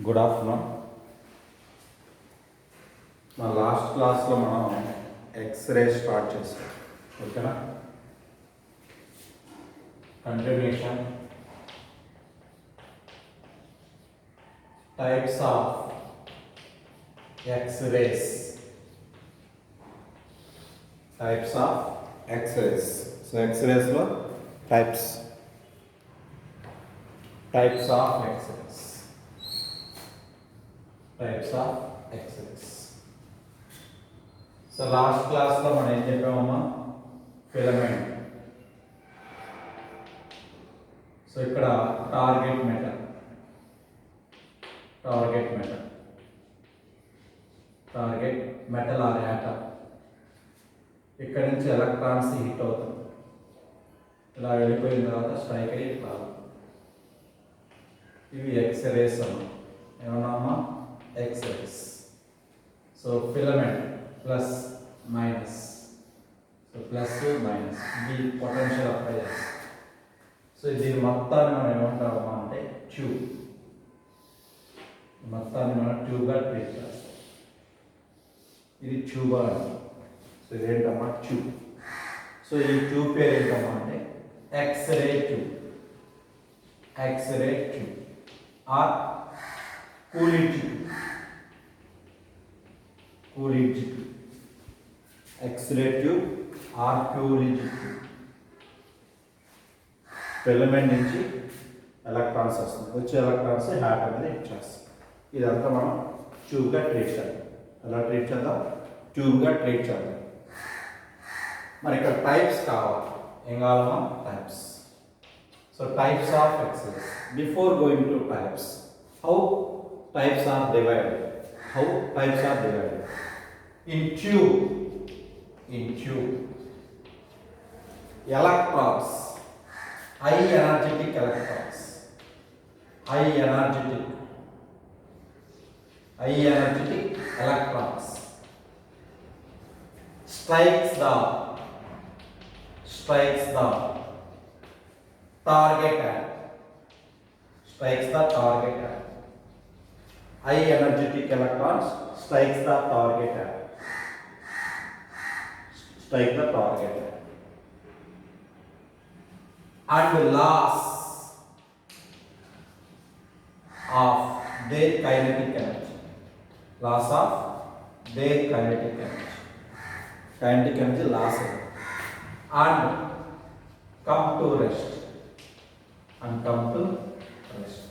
Good afternoon. మా last క్లాస్లో మనం ఎక్స్రే స్టార్ట్ చేసాం. ఓకేనా? Continuation. Types of X-rays. Types of X-rays. So ఎక్స్రేస్లో types of X-rays. Types of X-rays. So last క్లాస్లో మనం ఏం చెప్పామమ్మా? ఫిలమెంట్. సో ఇక్కడ టార్గెట్ మెటల్ ఆర్ యాటమ్. ఇక్కడ నుంచి ఎలక్ట్రాన్స్ హిట్ అవుతుంది. ఇలా వెళ్ళిపోయిన తర్వాత స్ట్రైక్ అయ్యి ఇట్లా. ఇవి ఎక్స్రేస్ అమ్మా. ఏమన్నామా? X-rays. So filament plus minus. So plus minus ఇది పొటెన్షియల్ అప్లై చేస్తాం. సో దీని మొత్తాన్ని మనం ఏమంటామా అంటే ట్యూబ్. మొత్తాన్ని మనం ట్యూబ్గా ట్రీట్ చేస్తాం. ఇది ట్యూబ్ అని. సో ఇదేంటమ్మా? ట్యూబ్. సో ఈ ట్యూబ్ పేరు ఏంటమ్మా అంటే X-ray tube. X-ray tube or cooling tube. X-ray tube or cooling tube. Filament నుంచి ఎలక్ట్రాన్స్ వస్తుంది. వచ్చే ఎలక్ట్రాన్స్ హ్యాట్ అనేది ఇచ్చేస్తాం. ఇదంతా మనం ట్యూబ్గా ట్రీట్ చేద్దాం. ఎలా ట్రీట్ చేద్దాం? ట్యూబ్గా ట్రీట్ చేద్దాం. మరి ఇక్కడ టైప్స్ కావాలి. ఏం కావాలమ్మా? Types. So types of X-rays. Before going to types, how types are divided. In tube electrons, high energetic electrons strikes the target atom. High energetic electrons strikes the target atom. And loss of their kinetic energy. Loss and come to rest.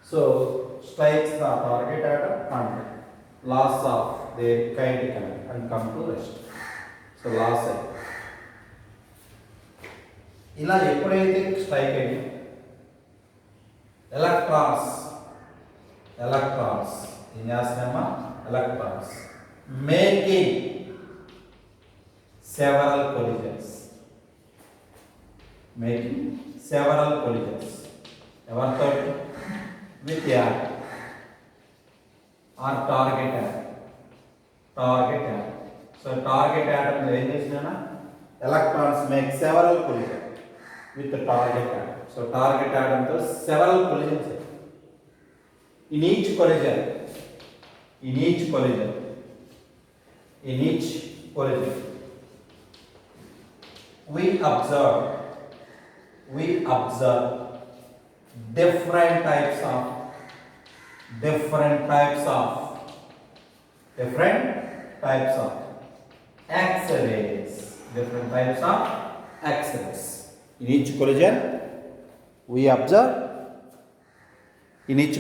So strikes the target atom and loss of their kinetic energy and come to rest. So loss అయ్యి ఇలా ఎప్పుడైతే strike అయ్యి electrons ఏం చేస్తున్నామా? Electrons making several collisions. ఎవరితో? with atom or target atom. So target atom lo em chesina electrons make several collisions with the target atom. So target atom to several collisions. In each collision we observe different types of X-rays. In each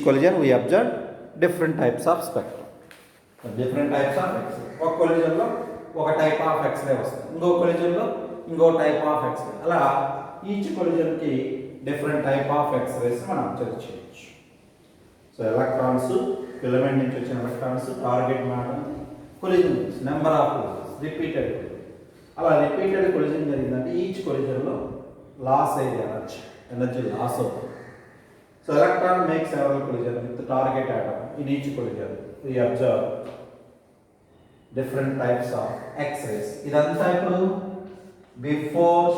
collision we observe different types of spectrum. Different types of X-ray. ఒక collision లో ఒక type of X-ray వస్తుంది. ఇంకో collision లో ఇంకో type of X-ray. అలా each collision కి different type of X-rays మనం అబ్జర్వ్ చేయొచ్చు. సో ఎలక్ట్రాన్స్, ఫిలమెంట్ నుంచి వచ్చిన electrons target matter collision, number of repeated. అలా రిపీటెడ్ కొలిజన్ జరిగిందంటే ఈచ్ కొలిజన్లో లాస్ అయ్యే ఎనర్జీ లాస్ అవుతుంది. So electron makes several collision with target atom. In each collision we observe different types of X-rays. ఇదంతా ఇప్పుడు before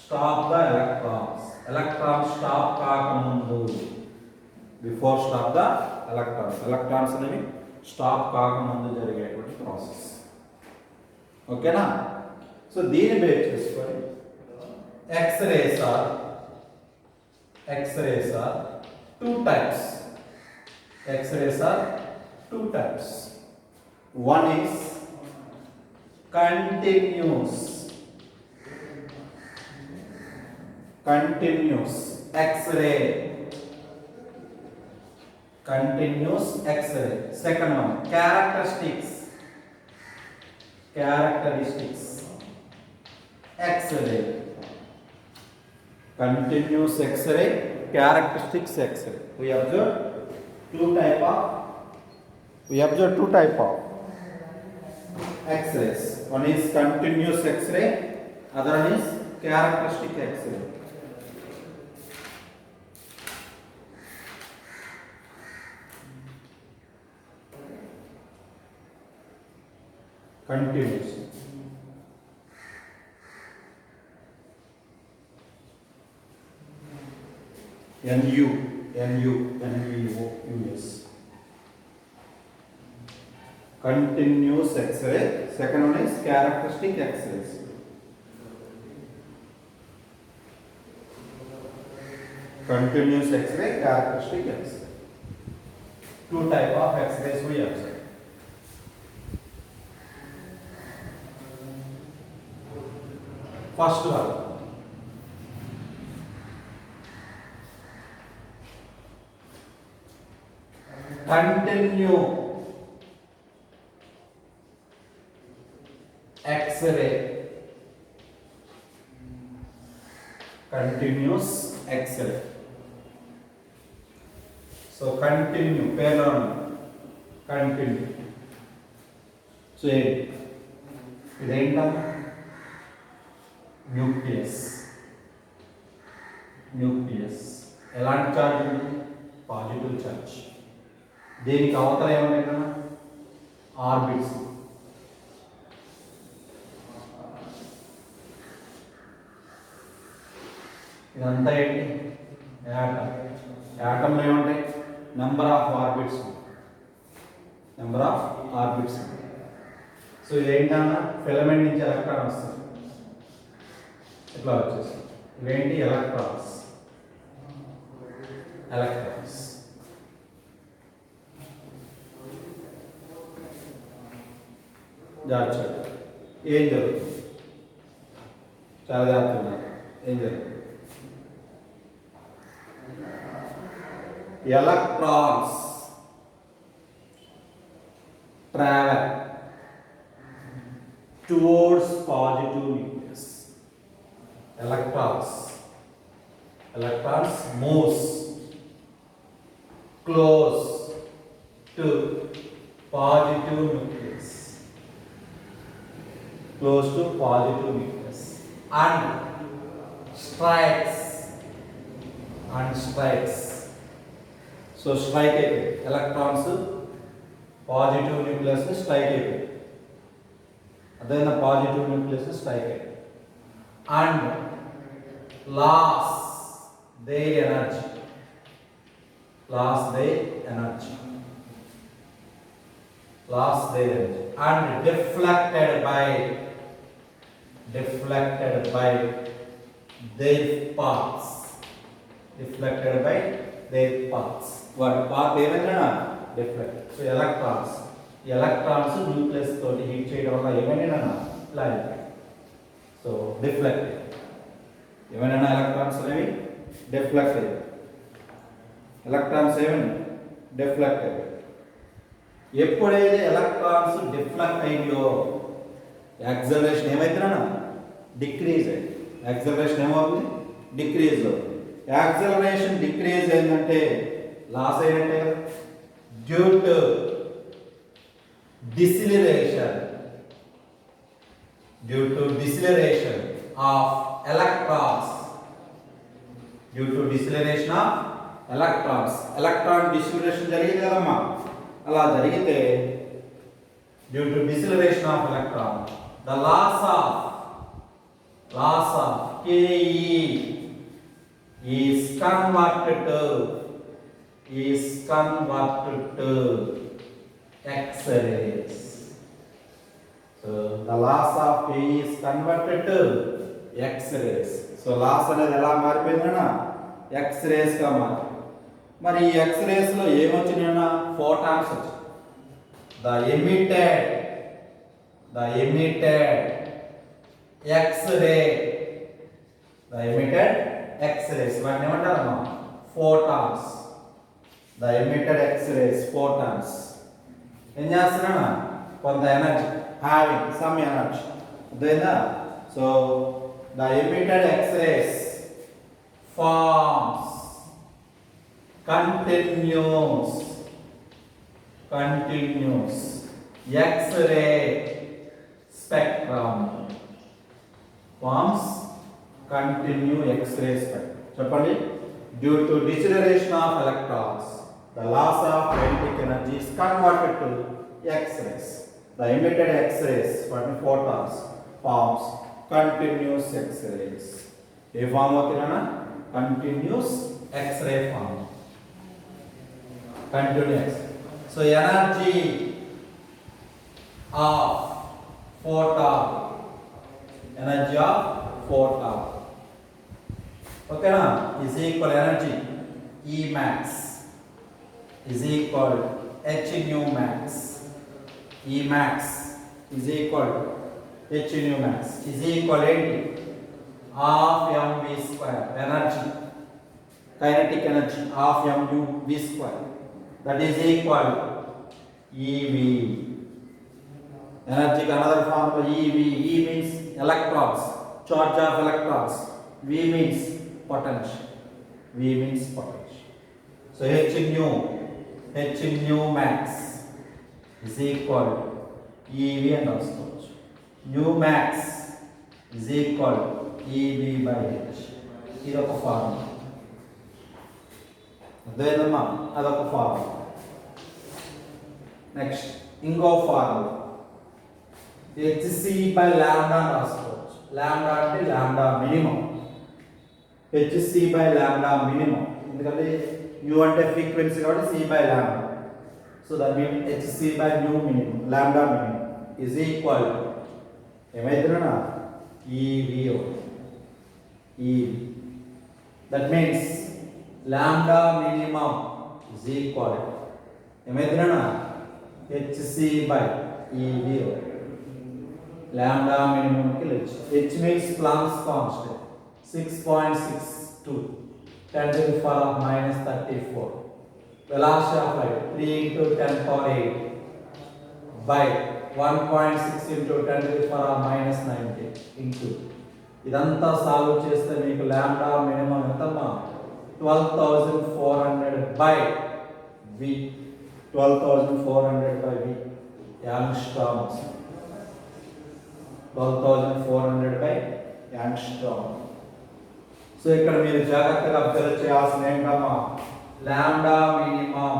stop the electrons. Electrons stop కాకముందు, before stop the electrons. Electrons అనేవి stop కాకముందు జరిగేటువంటి process. ఓకేనా? So దీన్ని base చేసుకొని X-rays are two types. X-rays are two types. One is continuous X-ray. Continuous X-ray. Second one, characteristics X-ray. Continuous X-ray, characteristics X-ray. We observe two type of X-rays. One is continuous X-ray, other one is characteristic X-ray. Continuous. NUS. Continuous X-ray. Second one is characteristic X-rays. Continuous X-ray, characteristic X-ray. Two type of X-rays we observe. First one, continue X-ray. Continuous X-ray. So continue, parallel, continue. So ఇదేంటా nucleus. ఎలాంటి charge ఉంది? Positive charge. దీనికి అవతల ఏమన్నాయి కదా? Orbits. ఇదంతా ఏంటి? Atom. యాటంలో ఏముంటాయి? Number of orbits. సో ఇదేంటన్నా ఫిలమెంట్ నుంచి ఎలక్ట్రాన్ వస్తుంది, ఇట్లా వచ్చేసి ఇవేంటి? ఎలక్ట్రాన్స్. జాగ్రత్త. ఏం జరుగుతుంది? చాలా జాగ్రత్తగా ఏం జరుగుతుంది? Electrons travel towards positive nucleus. Electrons moves close to positive nucleus. And strikes. So strike electrons positive nucleus strike అయిపోయింది. అదైనా పాజిటివ్ న్యూక్లియస్ స్ట్రైక్ అయిపోయింది. And loss their energy and deflected by their parts. వాటి part ఏమైనా deflect. So electrons nucleus తోటి hit చేయడం వల్ల ఏమైనా ఇలా అయిపోయాయి. So deflect. ఏమైనా ఎలక్ట్రాన్స్ అనేవి డిఫ్లెక్ట్ అయ్యాయి. ఎప్పుడైతే ఎలక్ట్రాన్స్ డిఫ్లెక్ట్ అయిందో యాక్సలరేషన్ ఏమైతుందన్నా? డిక్రీజ్ అయింది. యాక్సలరేషన్ ఏమవుతుంది? డిక్రీజ్ అవుతుంది. యాక్సలరేషన్ డిక్రీజ్ అయిందంటే లాస్ అయినట్టే కదా. Due to deceleration of electrons, electron deceleration జరిగింది కదమ్మా. అలా జరిగితే due to deceleration of electron, the loss of KE is converted to X-rays. So the loss of KE is converted to X-rays. So loss అనేది ఎలా మారిపోయిందన్నా X-rays గా మారింది. మరి ఈ X-rays లో ఏమొచ్చినాయన్నా ఫోటాన్స్ వచ్చాయి. The emitted X-ray, the emitted X-rays, వాటిని ఏమంటారమ్మా photons. The emitted X-rays, photons ఏం చేస్తున్నా కొంత ఎనర్జీ, having some energy, అర్థమైందా? So the emitted X-rays forms continuous X-ray spectrum, forms continue X-ray spectrum. చెప్పండి, due to deceleration of electrons, the loss of kinetic energy is converted to X-rays. The emitted X-rays, what is photons, forms continuous X-rays. ఏ form అవుతుందన్నా continuous X-ray form, continuous. So energy of photon, okay na, is equal energy E max is equal h nu max. E max is equal h nu max is equal half mv square, energy, kinetic energy half mv square, that is equal EV. Energy का another formula EV. E means electrons, charge of electrons. V means potential. So h nu max is equal EV and also nu max is equal EV by h. ఇది ఒక formula, అదేదమ్మా అదొక formula. Next ఇంకో formula hc by lambda రాసుకోవచ్చు. Lambda అంటే lambda minimum, hc by lambda minimum, ఎందుకంటే u అంటే frequency కాబట్టి c by lambda. So that mean hc by nu minimum, lambda minimum is equal ఏమైతుందన్నా ev. That means lambda minimum is equal ఏమైతుందన్నా hc by ev. Lambda minimum ki h. H means Planck's constant 6.62 10 to the power of minus 34. Velocity of light 3 into 10 power 8 by 1.6 into 10 to the power of minus 90 into. ఇదంతా solve చేస్తే మీకు lambda minimum ఎంతమ్మా 12,400 by v. 12,400 by v angstroms. 12,400 by angstrom. So ఇక్కడ మీరు జాగ్రత్తగా observe చేయాల్సిన ఏంటమ్మా lambda minimum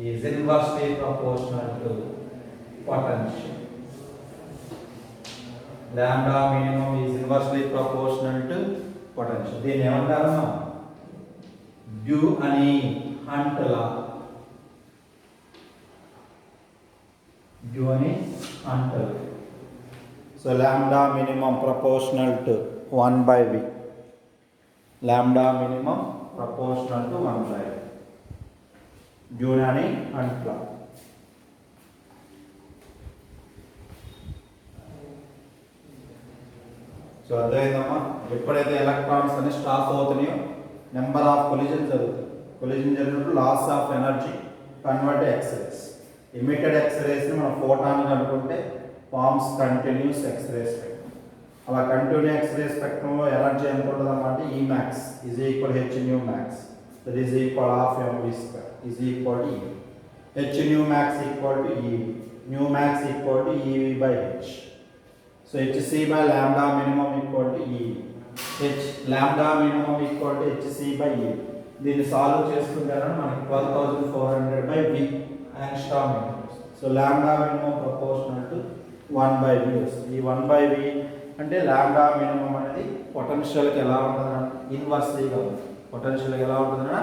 is inversely proportional to potential. Lambda minimum is inversely proportional to potential. దీన్ని ఏమంటారమ్మా డ్యూ అని హంట్ లా. డ్యూ అని hunt law. So lambda minimum proportional to 1 by v. Lambda minimum proportional to 1 by v. Giuliani and Planck. So అర్థమైందమ్మా, ఎప్పుడైతే electrons అని stop అవుతున్నాయో number of collision జరుగుతుంది. Collision జరిగినప్పుడు loss of energy convert X-rays. Emitted ఎక్స్రేస్ని మనం photon అనుకుంటే forms continuous X-ray spectrum. అలా కంటిన్యూ ఎక్స్రే స్పెక్ట్రమ్లో ఎనర్జీ ఎంత ఉంటుందన్నమాట E max is equal h nu max, that is equal half m v square is equal to E. H nu max equal to E, nu max equal to e V by h. So hc by lambda minimum equal to e. h lambda minimum equal to hc by e. దీన్ని solve చేసుకుంటారా మనకి 12,400 by v angstrom. So lambda minimum proportional to 1 by v. ఈ 1 by v అంటే lambda minimum అనేది పొటెన్షియల్కి ఎలా ఉంటుందన్న ఇన్వర్స్లీగా ఉంటుంది. పొటెన్షియల్కి ఎలా ఉంటుందన్న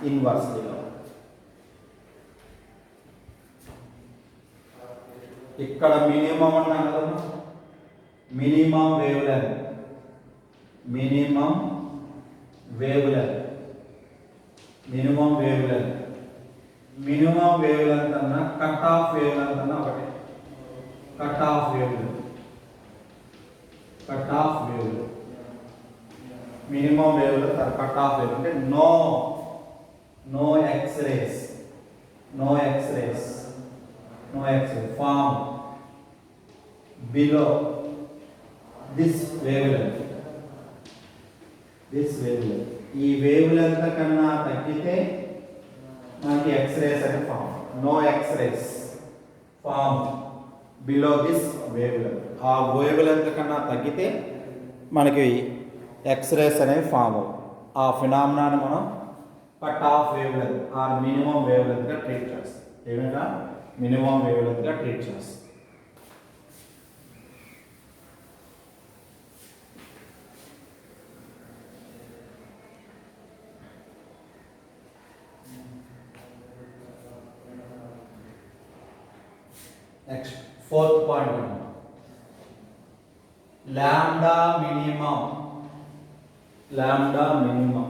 ఇన్వర్స్లీగా ఉంటుంది. ఇక్కడ మినిమం అన్నా కదమ్మా, minimum wavelength, minimum wavelength, minimum wavelength, minimum wavelength అన్నా కట్ ఆఫ్ వేవ్ లెంత్ అన్నా ఒకటే. Cut off wavelength, cut off wavelength, minimum wavelength cut off wave అంటే no X-rays, no X-rays, no x-ray form below this wavelength, this wavelength. ఈ wavelength కన్నా తగ్గితే మనకి x-rays అనే form. No x-rays form below this wavelength. ఆ wavelength కన్నా తగ్గితే మనకి x-rays అనేవి ఫామ్ అవుతాయి. ఆ ఫినామినాని మనం cut off wavelength or minimum wavelength గా ట్రీట్ చేస్తాం. ఏమైనా మినిమం వేవ్ గా ట్రీట్ చేస్తాం. Next fourth point, lambda minimum, lambda minimum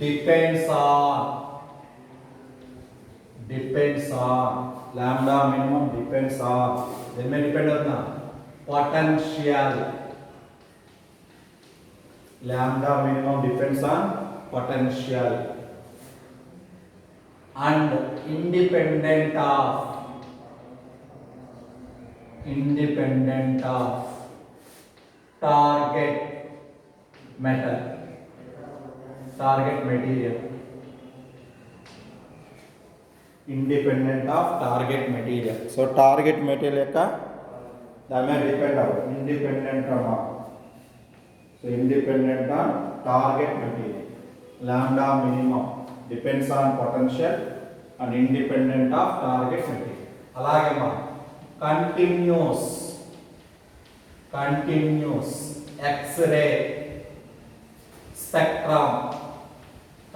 depends on lambda minimum depends on, then may depend on the potential. Lambda minimum depends on potential and independent of target metal, target material. Independent of target material. So target material యొక్క దాని మీద depend అవ్వదు. Independent అన్నమాట. So independent on target material. Lambda minimum depends on potential and independent of target material. అలాగే మనం continuous X-ray spectrum,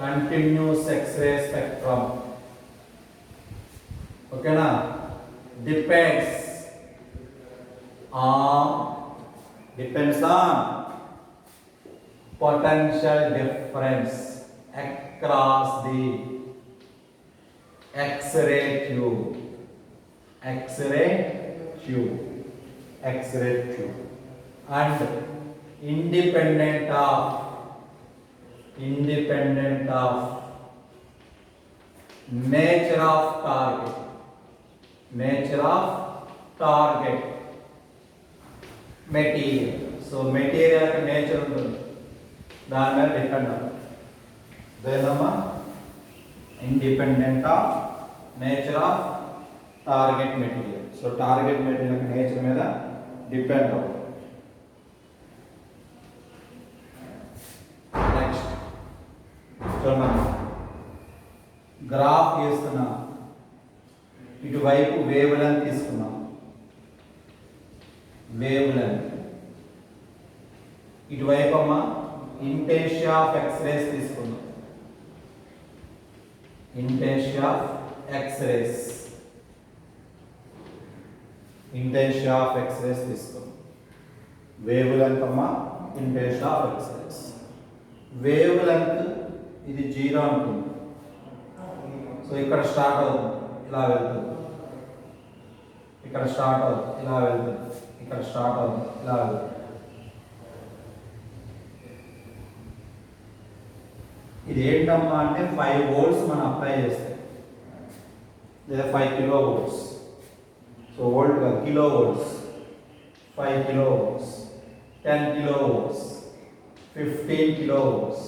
continuous X-ray spectrum ఓకేనా, depends on potential difference across the X-ray tube and independent of nature of target material. So material ka nature ఉంటుంది, దాని మీద depend అవుతుంది. దేనమ్మా independent of nature of target material. So target material nature మీద depend అవుతుంది. Next చూడండి, graph గీస్తున్నాం. ఇటువైపు వేవ్ లెంత్ తీసుకున్నాం, వేవ్ లెంత్. ఇటువైపు అమ్మ ఇంటెన్సిటీ ఆఫ్ ఎక్స్రేస్ తీసుకున్నాం, ఇంటెన్సిటీ ఆఫ్ ఎక్స్రేస్ తీసుకున్నాం. వేవ్ లెంత్ అమ్మ intensity of X-rays. Wavelength ఇది 0 అనుకుంది. సో ఇక్కడ స్టార్ట్ అవుతుంది, ఇలా వెళ్తుంది, ఇక్కడ స్టార్ట్ అవుతుంది, ఇలా వెళ్తుంది, ఇక్కడ స్టార్ట్ అవుతుంది, ఇలా వెళ్తుంది. ఇది ఏంటమ్మా అంటే 5 volts మనం అప్లై చేస్తే, లేదా 5 kilovolts. సో వోల్ట్ కాదు, kilovolts. 5 kilovolts, 10 kilovolts, 15 kilovolts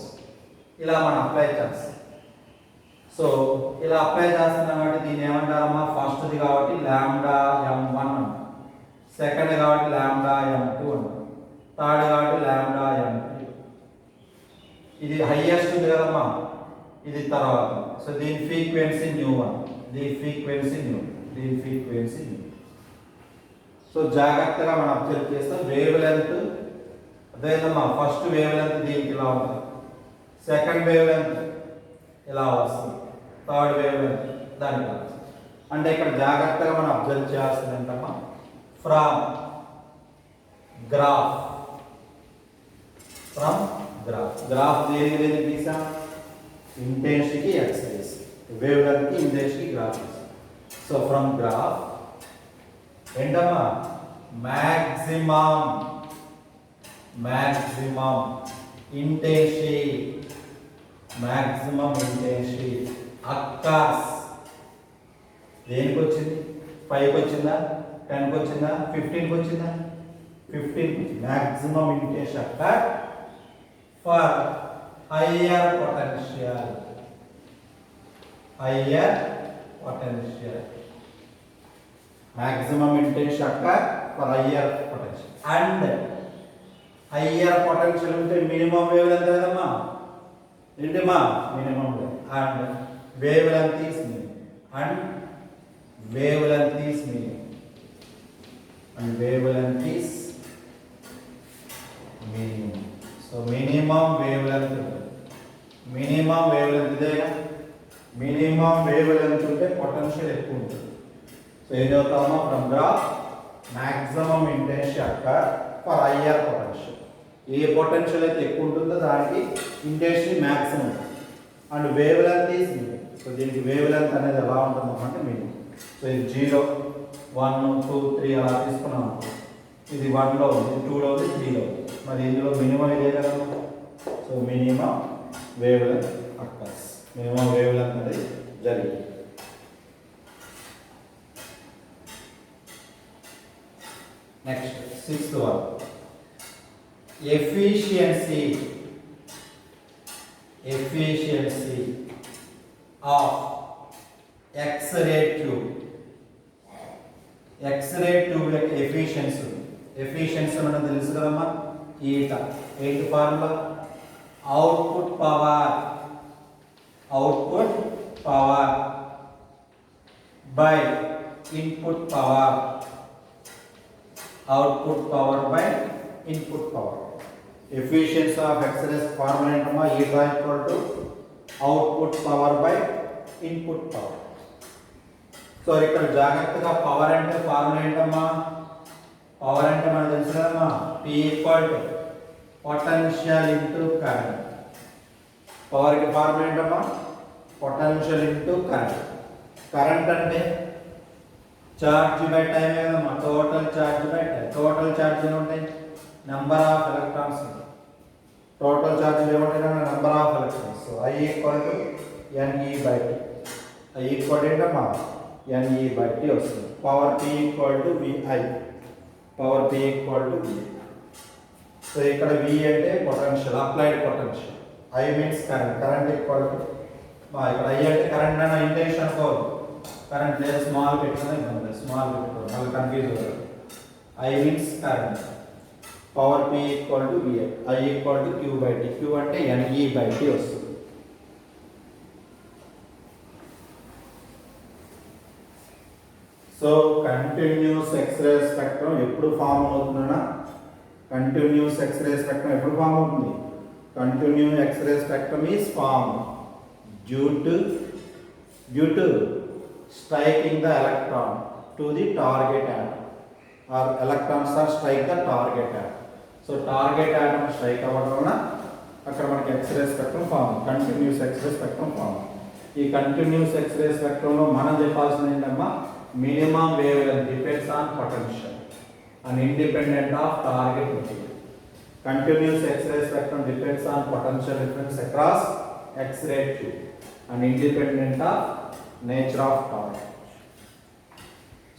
ఇలా మనం అప్లై చేస్తాం. సో ఇలా అప్లై చేస్తున్నాం కాబట్టి దీన్ని ఏమంటారమ్మా, ఫస్ట్ది కాబట్టి లాంబ్డా m1 అంటాం, సెకండ్ కాబట్టి లాంబ్డా m2 అంటాం, థర్డ్ కాబట్టి లాంబ్డా m3. ఇది హైయెస్ట్ ఉంది కదమ్మా, ఇది తర్వాత. సో దీని ఫ్రీక్వెన్సీ న్యూ1, దీని ఫ్రీక్వెన్సీ న్యూ. సో జాగ్రత్తగా మనం అబ్జర్వ్ చేస్తాం. వేవ్ లెంత్ అదేదమ్మా, ఫస్ట్ వేవ్ లెంత్ దీనికి ఇలా ఉంటుంది, సెకండ్ వేవ్ లెంత్ ఇలా వస్తుంది, థర్డ్ వేవ్ లెంత్ దానికి ఇలా వస్తుంది. అంటే ఇక్కడ జాగ్రత్తగా మనం అబ్జర్వ్ చేయాల్సింది ఏంటమ్మా, ఫ్రమ్ గ్రాఫ్, గ్రాఫ్ దేనికి గీసాం, ఇంటెన్సిటీకి ఎక్సైజ్, వేవ్ లెంత్కి intensity graph. So from graph ఏంటమ్మా, maximum intensity occurs, దేనికి వచ్చింది, 5కి వచ్చిందా, 10కి వచ్చిందా, 15కి వచ్చిందా, 15 maximum intensity occur for higher potential, maximum intensity occur for higher potential, and higher potential ఉంటే minimum wave length కదమ్మా, ఏంటమ్మా minimum wave, and wave length is minimum, and wave length is minimum, and wave length is minimum. So minimum wave length ఇదేగా, minimum wave length ఉంటే potential ఎక్కువ ఉంటుంది. So ఏం చదువుతామా, from graph maximum intensity occur for higher potential, ఏ potential అయితే ఎక్కువ ఉంటుందో దానికి intensity maximum, and wave length is minimum. So దీనికి వేవ్ లెంత్ అనేది ఎలా ఉంటుందంటే మినిమం. సో ఇది 0, 1, 2, 3 అలా తీసుకున్నాం, ఇది 1లో ఉంది, 2లో ఉంది, 3లో ఉంది, మరి ఇందులో మినిమం ఇదే కదా. So minimum wave length occurs, minimum wave length అనేది జరిగింది. Next 6th one, efficiency of X-ray tube. X-ray tube like efficiency మనకు తెలుసు కదమ్మా, ఏంటి formula, output power by input power, output power by input power. Efficiency of X-ray formula ఏంటమ్మా, eta equal to output power by input power. So ఇక్కడ జాగ్రత్తగా power అంటే formula ఏంటమ్మా, power అంటే మనకు తెలుసు కదమ్మా, P equal to potential into current. పవర్కి ఫార్ములా ఏంటమ్మా, పొటెన్షియల్ ఇంటూ కరెంట్. కరెంట్ అంటే చార్జ్ బై టైం కదమ్మా, total charge by time. Total charge ఏముంటాయి, number of electrons, total charge ఏముంటాయి, number of electrons. So I equal to NE/T, I equal to ఏంటమ్మా, NE/T వస్తుంది. Power P equal to VI, power P equal to VI. So ఇక్కడ V అంటే potential, applied potential, I means current, current equal to ఇక్కడ I అంటే current అన్న intention అనుకోరు, current లేదా small పెట్టుకుని స్మాల్ పెట్టుకోరు, మళ్ళీ కన్ఫ్యూజ్ అవుతారు. I means current, power P equal to VI, I equal to Q/T, Q అంటే NE/T వస్తుంది. సో కంటిన్యూస్ ఎక్స్రే స్పెక్ట్రమ్ ఎప్పుడు ఫామ్ అవుతుందన్నా, కంటిన్యూస్ ఎక్స్రే స్పెక్ట్రమ్ ఎప్పుడు ఫామ్ అవుతుంది, continuous X-ray spectrum is form due to striking the electron to the target atom, or electrons are strike the target atom. So target atom strike అవ్వడం వలన అక్కడ మనకి X-ray spectrum form, continuous X-ray spectrum form. ఈ continuous X-ray స్పెక్ట్రమ్లో మనం చెప్పాల్సింది ఏంటమ్మా, minimum wavelength depends on potential and independent of target material. Continuous X-ray spectrum depends on potential difference across X-ray tube and independent of nature of target.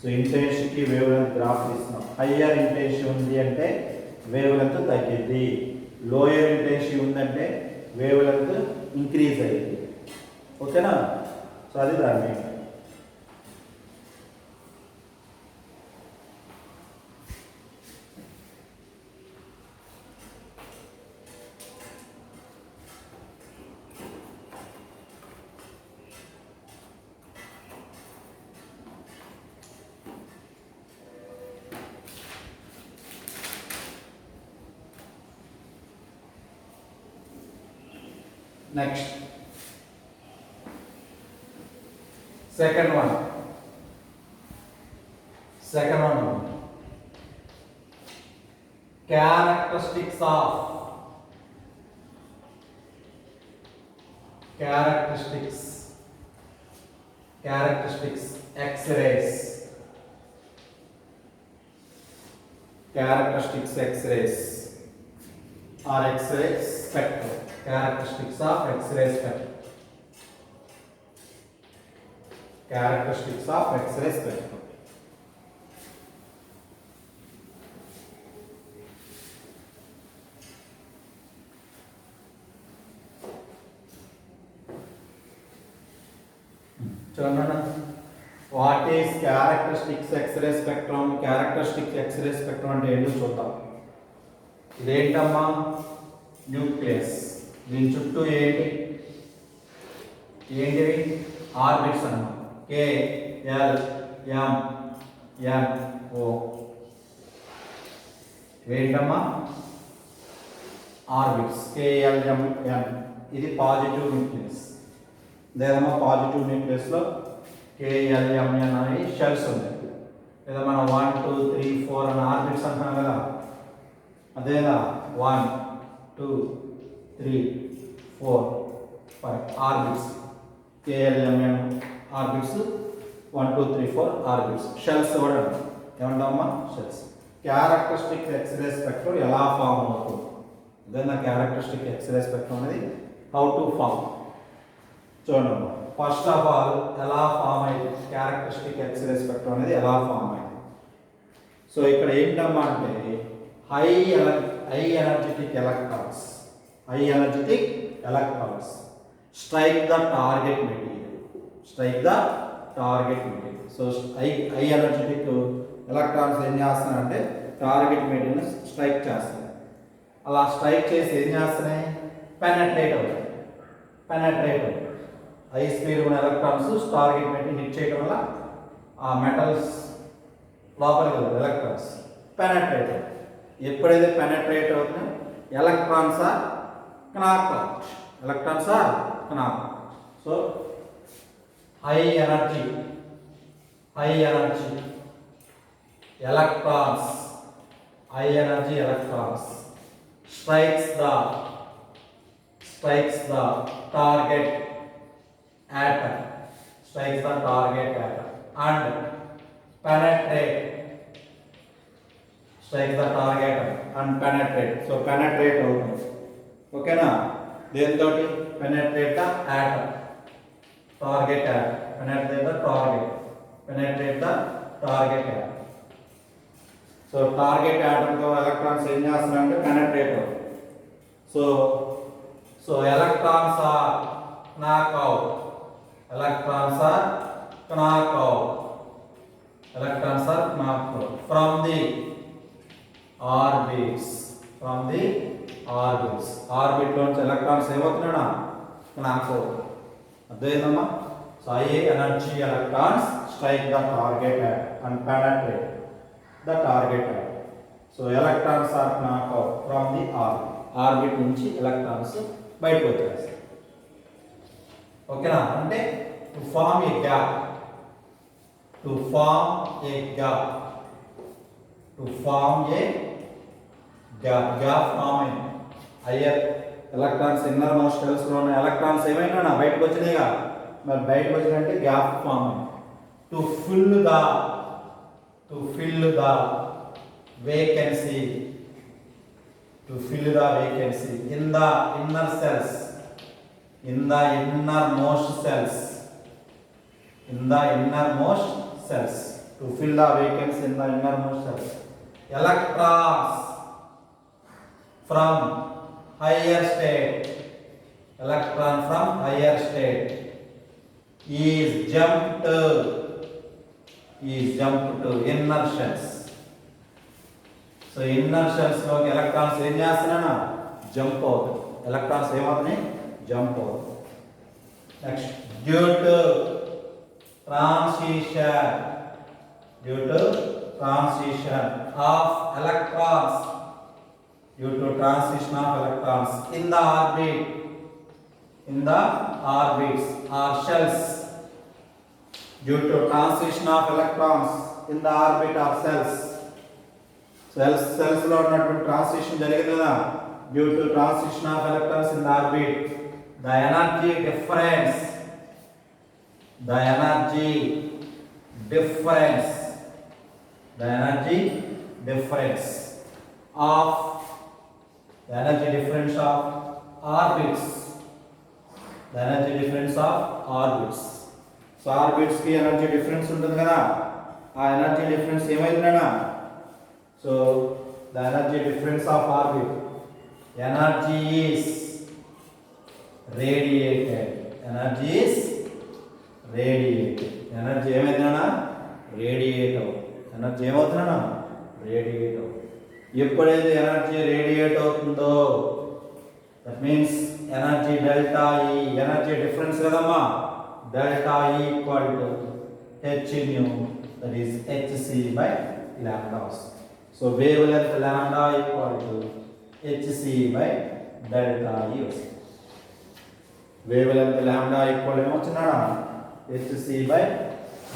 So intensity wavelength graph తీసుకున్నాం. Higher intensity ఉంది అంటే wave length తగ్గింది, lower intensity ఉందంటే wave length increase అయ్యింది. ఓకేనా, so అది దాన్ని Next, second one. Characteristics X-rays. Characteristics X-rays or X-ray spectrum. Characteristics of X-ray spectrum. Characteristics of X-ray spectrum. What is characteristics X-ray spectrum? Characteristics X-ray spectrum అంటే ఏంటో చూద్దాం. ఇదేంటమ్మా? Nucleus. దీని చుట్టూ ఏంటివి? ఆర్బిట్స్ అన్నమాట. K L M N O. ఏంటమ్మా? Orbits. K L M N. ఇది positive nucleus. ఇదేమో పాజిటివ్ న్యూక్లియస్ లో KLMN అనే షెల్స్ ఉన్నాయి. లేదా మనం 1 2 3 4 అని ఆర్బిట్స్ అంటాం కదా, అదేనా 1 2 3 4 5 orbits. KLMN orbits 1 2 3 4 orbits. Shells కూడా ఏమంటామమ్మా? షెల్స్. క్యారెక్టరిస్టిక్ ఎక్స్రే స్పెక్ట్రం ఎలా ఫామ్ అవుతుంది? అదేనా క్యారెక్టరిస్టిక్ ఎక్స్రే స్పెక్ట్రం అనేది హౌ టు ఫామ్. చూడండి, ఫస్ట్ ఆఫ్ ఆల్ ఎలా ఫామ్ అయింది క్యారెక్టరిస్టిక్ ఎక్స్రే స్పెక్ట్రం అనేది ఎలా ఫామ్ అయింది. సో ఇక్కడ ఏంటమ్మా అంటే high energetic electrons strike the target material. So high energetic electrons ఏం చేస్తున్నాయంటే టార్గెట్ మెటీరియల్ స్ట్రైక్ చేస్తున్నాయి. అలా స్ట్రైక్ చేసి ఏం చేస్తున్నాయి? పెనట్రేట్ అవుతాయి. హై స్పీడ్ ఉన్న ఎలక్ట్రాన్స్ టార్గెట్ మెటీరియల్ హిట్ చేయడం వల్ల ఆ మెటల్స్ లోపలికి వెళ్తాయి. Electrons penetrate. ఎప్పుడైతే పెనట్రేట్ అవుతుందో electrons are knocked out. So high energy electrons strikes the target atom and penetrate. So penetrate అవుతుంది. ఓకేనా? దేనితోటి? penetrate the atom, target atom. Penetrate the target atom. So target atom తో electrons ఏం చేస్తున్నాయంటే penetrate అవుతుంది. So electrons are knocked out from the orbits. Orbit లోంచి electrons ఏమవుతున్నాడా? knocked out. అర్థమైందమ్మా? So high energy electrons strike the target and penetrate the target atom. So electrons are knocked out from the orbit నుంచి electrons బయటకు వచ్చేస్తాయి. ఓకేనా? అంటే to form a gap form అయింది. Higher electrons inner most shells లో ఉన్న electrons ఏమైనా బయటకు వచ్చినాయిగా, మరి బయటకు వచ్చినట్టే గ్యాప్ ఫామ్ అయింది. To fill the vacancy in the innermost cells. To fill the vacancy in the innermost cells, electrons from higher state is jumped to inner shells. So inner shells లోకి electrons ఏం చేస్తున్నానా? Jump అవుతుంది. Electrons ఏమవుతున్నాయి? Jump అవుతుంది. Next, due to transition of electrons in the orbit in the orbits or shells due to transition of electrons in the orbit or cells. Cells లో ఉన్నటువంటి transition జరిగింది కదా, due to transition of electrons in the orbit, the energy difference the energy difference the energy difference of the energy difference of orbits the energy difference of orbits. So orbits ki energy difference ఉంటుంది కదా, ఆ energy difference ఏమైందన్నా, so the energy difference of orbit, energy is radiated, energy is radiated, energy ఏమైందన్నా radiate అవుతుంది, energy ఏమవుతుందన్నా radiate అవుతుంది. ఎప్పుడైతే energy radiate అవుతుందో that means energy delta E, energy difference కదమ్మా, delta E equal to h nu, that is hc by lambda వస్తుంది. So wave length lambda equal to hc by delta E వస్తుంది. Wave length lambda equal ఏమొచ్చిందా hc by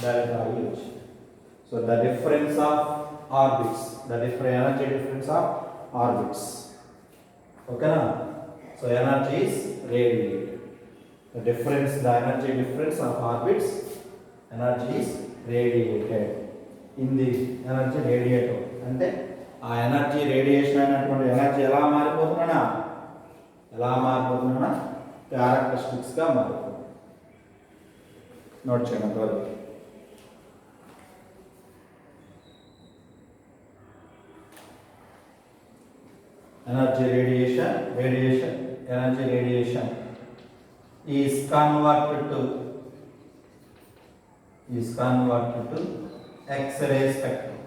delta E వచ్చింది. So the difference of orbits, the energy difference of orbits, ఓకేనా. So energy is radiated, the difference, the energy difference of orbits, energy is radiated in the, energy radiate అంటే ఆ energy radiation అయినటువంటి energy ఎలా మారిపోతున్నా క్యారెక్టరిస్టిక్స్గా మారిపోతుంది. Note చేయండి అంతవరకు. Energy radiation energy radiation is converted to X-ray spectrum,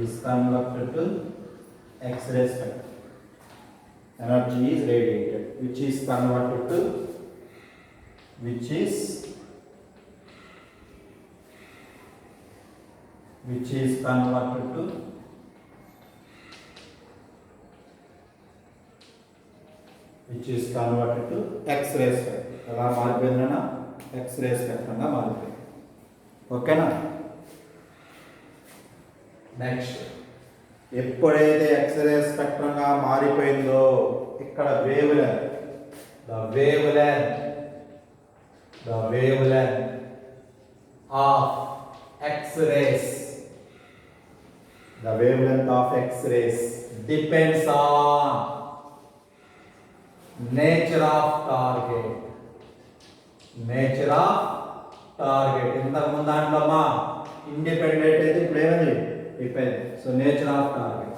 is converted to X-ray spectrum. Energy is radiated, which is converted to which is converted to X-ray spectrum. ఎలా మారిపోయిందన్నా X-ray spectrum గా మారిపోయింది, ఓకేనా. Next, ఎప్పుడైతే X-ray spectrum గా మారిపోయిందో ఇక్కడ wave length, the wave length of X-rays, the wavelength of X-rays depends on nature of target. ఇంతకు ముందు దాంట్లో మా ఇండిపెండెంట్ అయితే ఇప్పుడు ఏమైంది depend. So nature of target